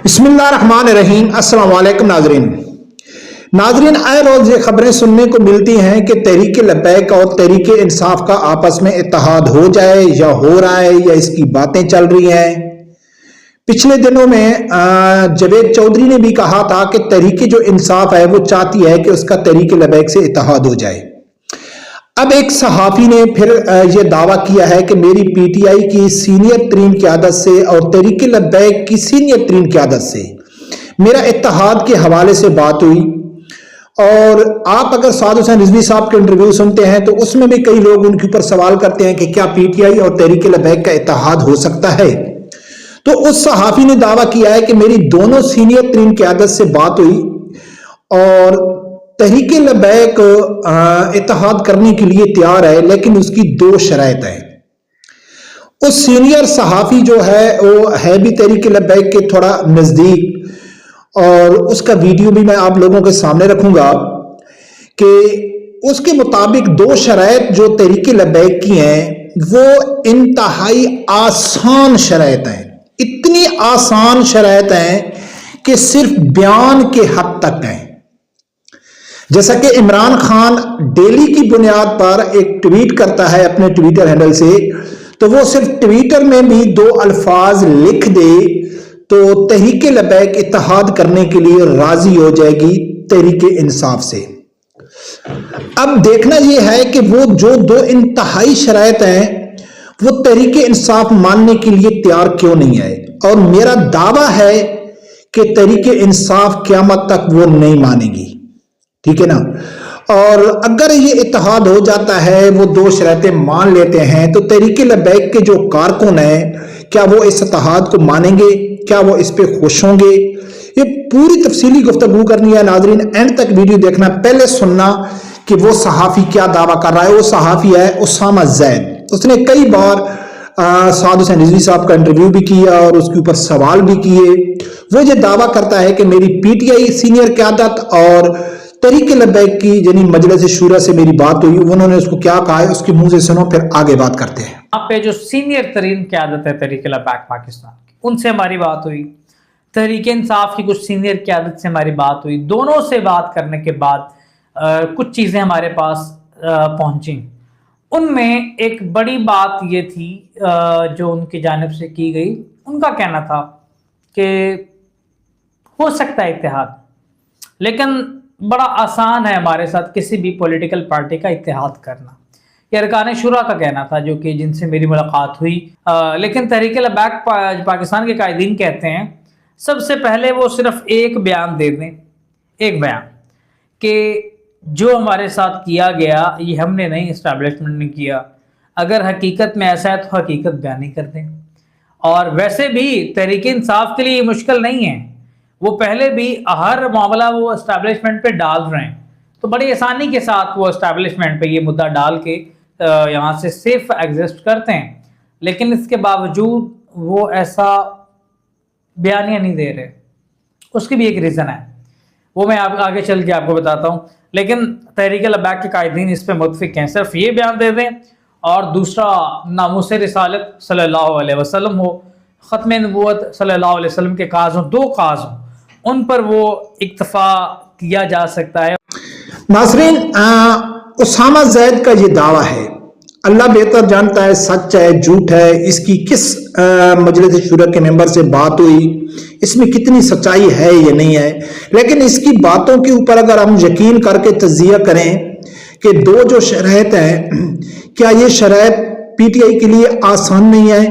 بسم اللہ الرحمن الرحیم۔ السلام علیکم ناظرین آئے روز یہ خبریں سننے کو ملتی ہیں کہ تحریک لبیک اور تحریک انصاف کا آپس میں اتحاد ہو جائے یا ہو رہا ہے یا اس کی باتیں چل رہی ہیں۔ پچھلے دنوں میں جاوید چودھری نے بھی کہا تھا کہ تحریک جو انصاف ہے وہ چاہتی ہے کہ اس کا تحریک لبیک سے اتحاد ہو جائے۔ اب ایک صحافی نے پھر یہ دعویٰ کیا ہے کہ میری پی ٹی آئی کی سینئر ترین قیادت سے اور تحریک لبیک کی سینئر ترین قیادت سے میرا اتحاد کے حوالے سے بات ہوئی، اور آپ اگر سعد حسین رضوی صاحب کے انٹرویو سنتے ہیں تو اس میں بھی کئی لوگ ان کے اوپر سوال کرتے ہیں کہ کیا پی ٹی آئی اور تحریک لبیک کا اتحاد ہو سکتا ہے۔ تو اس صحافی نے دعویٰ کیا ہے کہ میری دونوں سینئر ترین قیادت سے بات ہوئی اور تحریک لبیک اتحاد کرنے کے لیے تیار ہے، لیکن اس کی دو شرائط ہیں۔ اس سینئر صحافی جو ہے وہ ہے بھی تحریک لبیک کے تھوڑا نزدیک، اور اس کا ویڈیو بھی میں آپ لوگوں کے سامنے رکھوں گا کہ اس کے مطابق دو شرائط جو تحریک لبیک کی ہیں وہ انتہائی آسان شرائط ہیں، اتنی آسان شرائط ہیں کہ صرف بیان کے حد تک ہیں۔ جیسا کہ عمران خان ڈیلی کی بنیاد پر ایک ٹویٹ کرتا ہے اپنے ٹویٹر ہینڈل سے، تو وہ صرف ٹویٹر میں بھی دو الفاظ لکھ دے تو تحریک لبیک اتحاد کرنے کے لیے راضی ہو جائے گی تحریک انصاف سے۔ اب دیکھنا یہ ہے کہ وہ جو دو انتہائی شرائط ہیں وہ تحریک انصاف ماننے کے لیے تیار کیوں نہیں ہے، اور میرا دعویٰ ہے کہ تحریک انصاف قیامت تک وہ نہیں مانے گی، ٹھیک ہے نا۔ اور اگر یہ اتحاد ہو جاتا ہے، وہ دو شرائطیں مان لیتے ہیں، تو تحریک لبیک کے جو کارکن ہیں کیا وہ اس اتحاد کو مانیں گے؟ کیا وہ اس پہ خوش ہوں گے؟ یہ پوری تفصیلی گفتگو کرنی ہے ناظرین، اینڈ تک ویڈیو دیکھنا، پہلے سننا کہ وہ صحافی کیا دعویٰ کر رہا ہے۔ وہ صحافی ہے اسامہ زید، اس نے کئی بار سعد حسین رضوی صاحب کا انٹرویو بھی کیا اور اس کے اوپر سوال بھی کیے۔ وہ یہ دعویٰ کرتا ہے کہ میری پی ٹی آئی سینئر قیادت اور تحریک لبیک کی یعنی مجلس شورا سے میری بات ہوئی، انہوں نے اس کو کیا کہا ہے اس کے منہ سے سنو، پھر آگے بات کرتے ہیں۔ یہاں پہ جو سینئر ترین قیادت ہے تحریک لبیک پاکستان کی، ان سے ہماری بات ہوئی، تحریک انصاف کی کچھ سینئر قیادت سے ہماری بات ہوئی۔ دونوں سے بات کرنے کے بعد کچھ چیزیں ہمارے پاس پہنچیں۔ ان میں ایک بڑی بات یہ تھی جو ان کی جانب سے کی گئی، ان کا کہنا تھا کہ ہو سکتا ہے اتحاد، لیکن بڑا آسان ہے ہمارے ساتھ کسی بھی پولیٹیکل پارٹی کا اتحاد کرنا۔ یہ ارکان شورا کا کہنا تھا جو کہ جن سے میری ملاقات ہوئی۔ لیکن تحریک لبیک پاکستان کے قائدین کہتے ہیں سب سے پہلے وہ صرف ایک بیان دے دیں، ایک بیان کہ جو ہمارے ساتھ کیا گیا یہ ہم نے نہیں، اسٹیبلشمنٹ نے کیا، اگر حقیقت میں ایسا ہے تو حقیقت بیان ہی کر دیں۔ اور ویسے بھی تحریک انصاف کے لیے یہ مشکل نہیں ہے، وہ پہلے بھی ہر معاملہ وہ اسٹیبلشمنٹ پہ ڈال رہے ہیں، تو بڑی آسانی کے ساتھ وہ اسٹیبلشمنٹ پہ یہ مدعا ڈال کے یہاں سے سیف ایگزسٹ کرتے ہیں، لیکن اس کے باوجود وہ ایسا بیانیہ نہیں دے رہے۔ اس کی بھی ایک ریزن ہے، وہ میں آگے چل کے آپ کو بتاتا ہوں، لیکن تحریک لبیک کے قائدین اس پہ متفق ہیں، صرف یہ بیان دے دیں اور دوسرا ناموس رسالت صلی اللہ علیہ وسلم ہو، ختم نبوت صلی اللہ علیہ وسلم کے کاز ہوں، دو کاز ہوں، ان پر وہ اکتفا کیا جا سکتا ہے۔ ناظرین اسامہ زید کا یہ دعویٰ ہے، اللہ بہتر جانتا ہے سچ ہے جھوٹ ہے، اس کی کس مجلس شورا کے ممبر سے بات ہوئی، اس میں کتنی سچائی ہے یا نہیں ہے، لیکن اس کی باتوں کے اوپر اگر ہم یقین کر کے تجزیہ کریں کہ دو جو شرائط ہیں، کیا یہ شرائط پی ٹی آئی کے لیے آسان نہیں ہے؟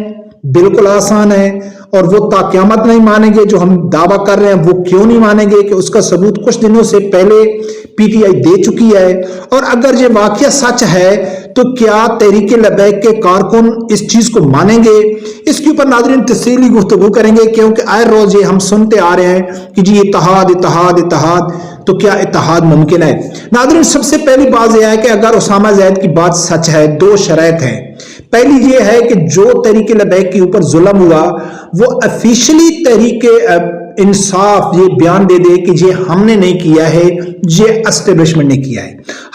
بالکل آسان ہے، اور وہ تا قیامت نہیں مانیں گے۔ جو ہم دعویٰ کر رہے ہیں وہ کیوں نہیں مانیں گے کہ اس کا ثبوت کچھ دنوں سے پہلے پی ٹی آئی دے چکی ہے، اور اگر یہ واقعہ سچ ہے تو کیا تحریک لبیک کے کارکن اس چیز کو مانیں گے؟ اس کے اوپر ناظرین تفصیلی گفتگو کریں گے، کیونکہ آئے روز یہ ہم سنتے آ رہے ہیں کہ جی اتحاد اتحاد اتحاد، تو کیا اتحاد ممکن ہے؟ ناظرین سب سے پہلی بات یہ ہے کہ اگر اسامہ زید کی بات سچ ہے، دو شرائط ہیں۔ پہلی یہ ہے کہ جو تحریک لبیک کے اوپر ظلم ہوا وہ افیشلی تحریک انصاف یہ بیان دے دے کہ یہ ہم نے نہیں کیا ہے، یہ اسٹیبلشمنٹ نے کیا ہے۔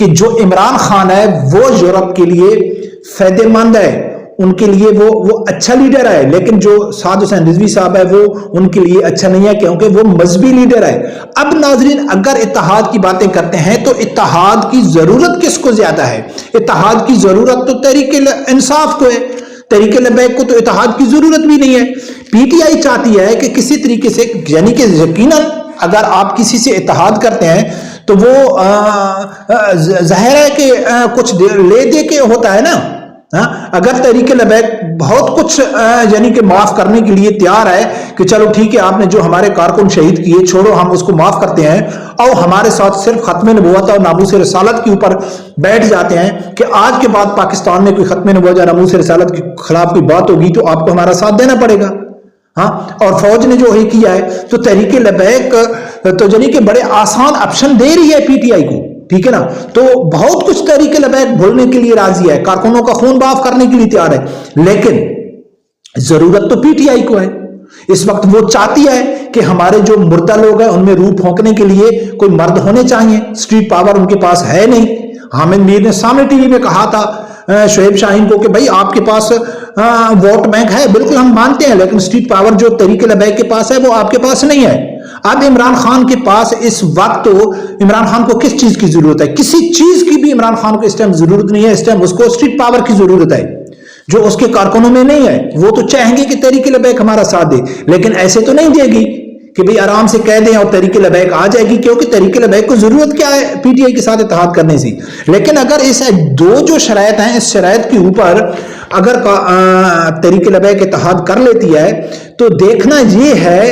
کہ جو عمران خان ہے وہ یورپ کے لیے فائدہ مند ہے، ان کے لیے وہ اچھا لیڈر ہے، لیکن جو سعد حسین رضوی صاحب ہے وہ ان کے لیے اچھا نہیں ہے، کیونکہ وہ مذہبی لیڈر ہے۔ اب ناظرین اگر اتحاد کی باتیں کرتے ہیں تو اتحاد کی ضرورت کس کو زیادہ ہے؟ اتحاد کی ضرورت تو تحریک انصاف کو ہے، تحریک لبیک کو تو اتحاد کی ضرورت بھی نہیں ہے۔ پی ٹی آئی چاہتی ہے کہ کسی طریقے سے، یعنی کہ یقیناً اگر آپ کسی سے اتحاد کرتے ہیں تو وہ ظاہر ہے کہ کچھ لے دے کے ہوتا ہے نا۔ اگر تحریک لبیک بہت کچھ یعنی کہ معاف کرنے کے لیے تیار ہے کہ چلو ٹھیک ہے، آپ نے جو ہمارے کارکن شہید کیے چھوڑو، ہم اس کو معاف کرتے ہیں، اور ہمارے ساتھ صرف ختم نبوت اور ناموس رسالت کے اوپر بیٹھ جاتے ہیں کہ آج کے بعد پاکستان میں کوئی ختم نبوت یا ناموس رسالت کے خلاف کوئی بات ہوگی تو آپ کو ہمارا ساتھ دینا پڑے گا۔ اور فوج نے جو ہی کیا ہے تو تحریک لبیک تو یعنی کہ بڑے آسان آپشن دے رہی ہے پی ٹی آئی کو، ٹھیک ہے نا۔ تو بہت کچھ تحریک لبیک بھولنے کے لیے راضی ہے، کارکنوں کا خون معاف کرنے کے لیے تیار ہے، لیکن ضرورت تو پی ٹی آئی کو ہے۔ اس وقت وہ چاہتی ہے کہ ہمارے جو مردہ لوگ ہیں ان میں روح پھونکنے کے لیے کوئی مرد ہونے چاہیے، اسٹریٹ پاور ان کے پاس ہے نہیں۔ حامد میر نے سامنے ٹی وی میں کہا تھا شعیب شاہین کو کہ بھائی آپ کے پاس ووٹ بینک ہے، بالکل ہم مانتے ہیں، لیکن اسٹریٹ پاور جو تحریک لبیک کے پاس ہے وہ آپ کے پاس نہیں ہے۔ اب عمران خان کے پاس اس وقت عمران خان کو کس چیز کی ضرورت ہے؟ کسی چیز کی بھی عمران خان کو اس ٹائم ضرورت نہیں ہے، اس ٹائم اس کو اسٹریٹ پاور کی ضرورت ہے جو اس کے کارکنوں میں نہیں ہے۔ وہ تو چاہیں گے کہ تحریک لبیک ہمارا ساتھ دے، لیکن ایسے تو نہیں دے گی کہ بھئی آرام سے کہہ دیں اور تحریک لبیک آ جائے گی، کیونکہ تحریک لبیک کو ضرورت کیا ہے پی ٹی آئی کے ساتھ اتحاد کرنے سے۔ لیکن اگر اس دو جو شرائط ہیں، اس شرائط کے اوپر اگر تحریک لبیک اتحاد کر لیتی ہے تو دیکھنا یہ ہے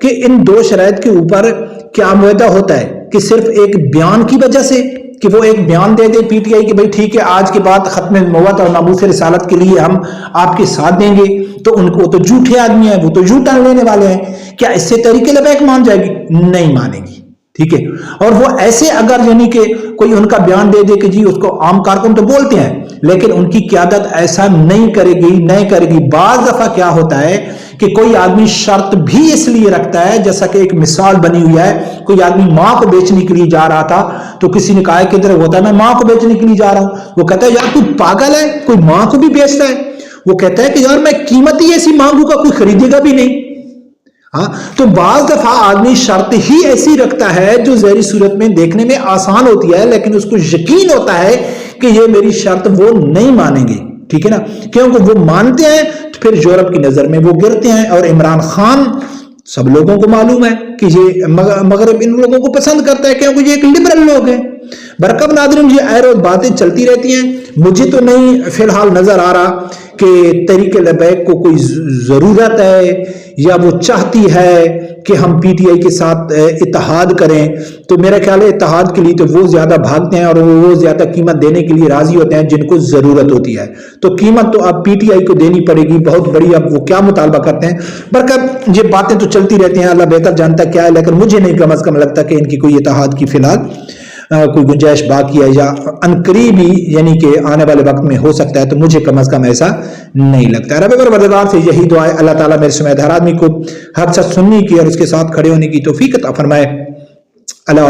کہ ان دو شرائط کے اوپر کیا معاہدہ ہوتا ہے، کہ صرف ایک بیان کی وجہ سے کہ وہ ایک بیان دے دے پی ٹی آئی کہ بھئی ٹھیک ہے آج کے بعد ختم نبوت اور ناموس رسالت کے لیے ہم آپ کے ساتھ دیں گے، تو ان کو تو جھوٹے آدمی ہیں، وہ تو یو ٹرن لینے والے ہیں۔ کیا اس سے تحریک لبیک مان جائے گی؟ نہیں مانے گی، ٹھیک ہے۔ اور وہ ایسے اگر یعنی کہ کوئی ان کا بیان دے دے کہ جی اس کو عام کارکن تو بولتے ہیں، لیکن ان کی قیادت ایسا نہیں کرے گی۔ بعض دفعہ کیا ہوتا ہے کہ کوئی آدمی شرط بھی اس لیے رکھتا ہے، جیسا کہ ایک مثال بنی ہوئی ہے، کوئی آدمی ماں کو بیچنے کے لیے جا رہا تھا تو کسی نے کہا کدھر ہوتا ہے میں ماں کو بیچنے کے لیے جا رہا ہوں، وہ کہتا ہے یار تو پاگل ہے، کوئی ماں کو بھی بیچتا ہے؟ وہ کہتا ہے کہ یار میں قیمت ہی ایسی مانگوں گا کوئی خریدے گا بھی نہیں۔ تو بعض دفعہ آدمی شرط ہی ایسی رکھتا ہے جو ظاہری صورت میں دیکھنے میں آسان ہوتی ہے، لیکن اس کو یقین ہوتا ہے کہ یہ میری شرط وہ نہیں مانیں گے، ٹھیک ہے نا، کیونکہ وہ مانتے ہیں تو پھر یورپ کی نظر میں وہ گرتے ہیں۔ اور عمران خان سب لوگوں کو معلوم ہے کہ یہ مغرب ان لوگوں کو پسند کرتا ہے کیونکہ یہ ایک لبرل لوگ ہیں۔ برکب ناظرین یہ اے روز باتیں چلتی رہتی ہیں، مجھے تو نہیں فی الحال نظر آ رہا کہ تحریک لبیک کو کوئی ضرورت ہے یا وہ چاہتی ہے کہ ہم پی ٹی آئی کے ساتھ اتحاد کریں۔ تو میرا خیال ہے اتحاد کے لیے تو وہ زیادہ بھاگتے ہیں اور وہ زیادہ قیمت دینے کے لیے راضی ہوتے ہیں جن کو ضرورت ہوتی ہے، تو قیمت تو اب پی ٹی آئی کو دینی پڑے گی بہت بڑی۔ اب وہ کیا مطالبہ کرتے ہیں، برکب یہ باتیں تو چلتی رہتی ہیں، اللہ بہتر جانتا کیا ہے، لیکن مجھے نہیں کم از کم لگتا کہ ان کی کوئی اتحاد کی فی الحال کوئی گنجائش باقی ہے، یا عنقریب ہی یعنی کہ آنے والے وقت میں ہو سکتا ہے، تو مجھے کم از کم ایسا نہیں لگتا ہے۔ رب پروردگار سے یہی دعا ہے اللہ تعالیٰ میرے سمیت ہر آدمی کو حق سچ سننے کی اور اس کے ساتھ کھڑے ہونے کی توفیق عطا فرمائے۔ اللہ